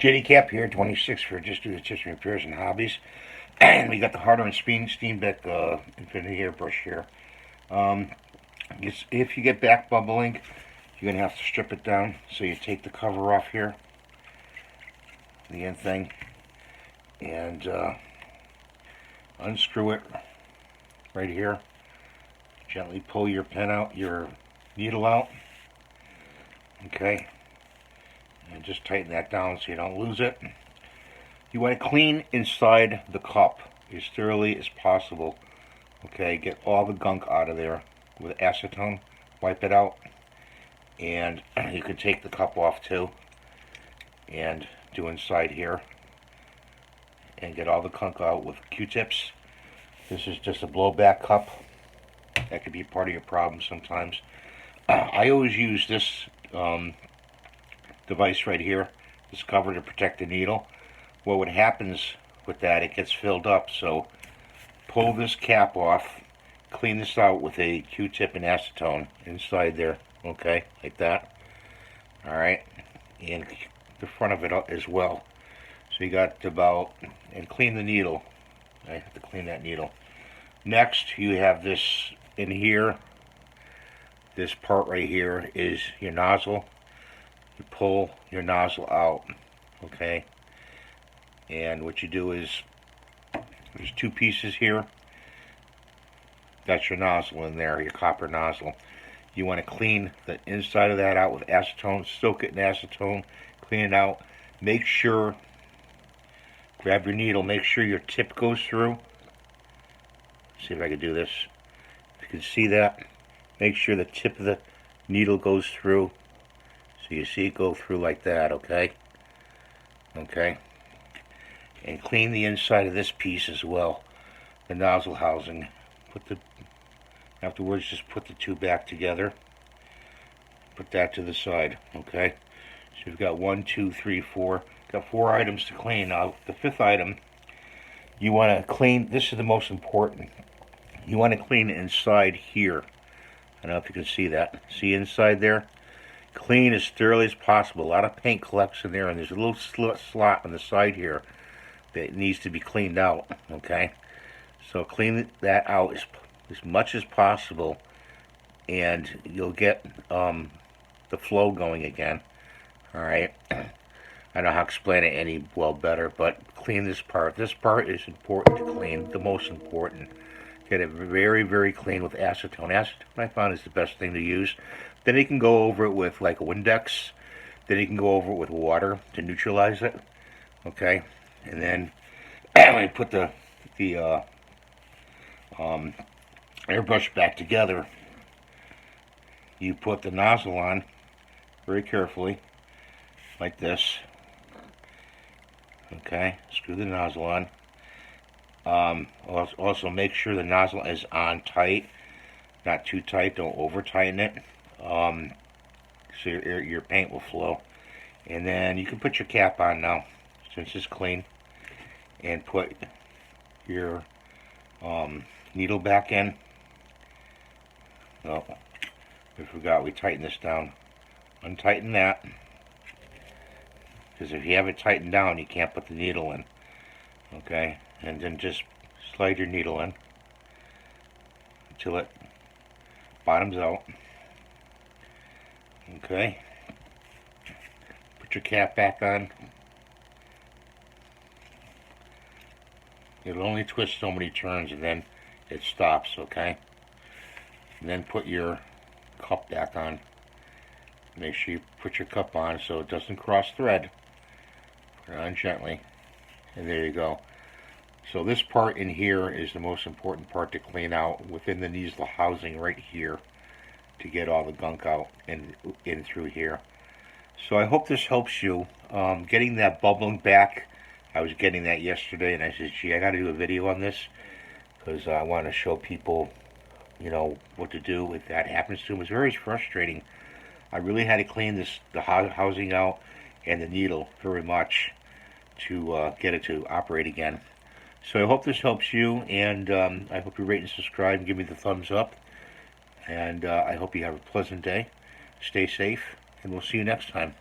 JD Cap here, 26 for Just Do the Tips and Repairs and Hobbies. And we got the Harder and Steenbeck Infinity Airbrush here. If you get back bubbling, you're going to have to strip it down. So you take the cover off here, the end thing, and unscrew it right here. Gently pull your pen out, your needle out. Okay. And just tighten that down so you don't lose it. You want to clean inside the cup as thoroughly as possible. Okay, get all the gunk out of there with acetone. Wipe it out. And you can take the cup off too. And do inside here. And get all the gunk out with Q-tips. This is just a blowback cup. That could be part of your problem sometimes. I always use this device right here, this cover, to protect the needle. Well, what happens with that, it gets filled up, so pull this cap off, clean this out with a Q-tip and acetone inside there, okay, like that. Alright, and the front of it as well. So you got about, and clean the needle. I have to clean that needle. Next, you have this in here. This part right here is your nozzle. You pull your nozzle out, okay, and what you do is, there's two pieces here. That's your nozzle in there, your copper nozzle. You want to clean the inside of that out with acetone, soak it in acetone, clean it out. Make sure, grab your needle, make sure your tip goes through. See if I can do this. If you can see that, make sure the tip of the needle goes through. So you see it go through like that, okay? Okay. And clean the inside of this piece as well, the nozzle housing. Afterwards, just put the two back together. Put that to the side, okay? So you've got 1, 2, 3, 4. Got 4 items to clean. Now, the 5th item, you want to clean, this is the most important. You want to clean inside here. I don't know if you can see that. See inside there? Clean as thoroughly as possible. A lot of paint collects in there, and there's a little slot on the side here that needs to be cleaned out, okay? So clean that out as much as possible, and you'll get the flow going again. Alright? I don't know how to explain it any better, but clean this part. This part is important to clean, the most important. Get it very, very clean with acetone. Acetone, I found, is the best thing to use. Then you can go over it with like a Windex. Then you can go over it with water to neutralize it. Okay, and then when you put the airbrush back together, you put the nozzle on very carefully, like this. Okay, screw the nozzle on. Also make sure the nozzle is on tight, not too tight. Don't over tighten it, so your paint will flow. And then you can put your cap on now, since it's clean, and put your needle back in. Oh, we forgot, we tightened this down. Untighten that, because if you have it tightened down, you can't put the needle in. Okay, and then just slide your needle in until it bottoms out. Okay, put your cap back on. It'll only twist so many turns and then it stops, okay? And then put your cup back on. Make sure you put your cup on so it doesn't cross thread. Put it on gently. And there you go. So this part in here is the most important part to clean out within the nozzle housing right here, to get all the gunk out and in through here. So I hope this helps you. Getting that bubbling back, I was getting that yesterday, and I said, gee, I got to do a video on this, because I want to show people, you know, what to do if that happens to them. It's very frustrating. I really had to clean the housing out and the needle very much to get it to operate again. So I hope this helps you, and I hope you rate and subscribe and give me the thumbs up. And I hope you have a pleasant day. Stay safe, and we'll see you next time.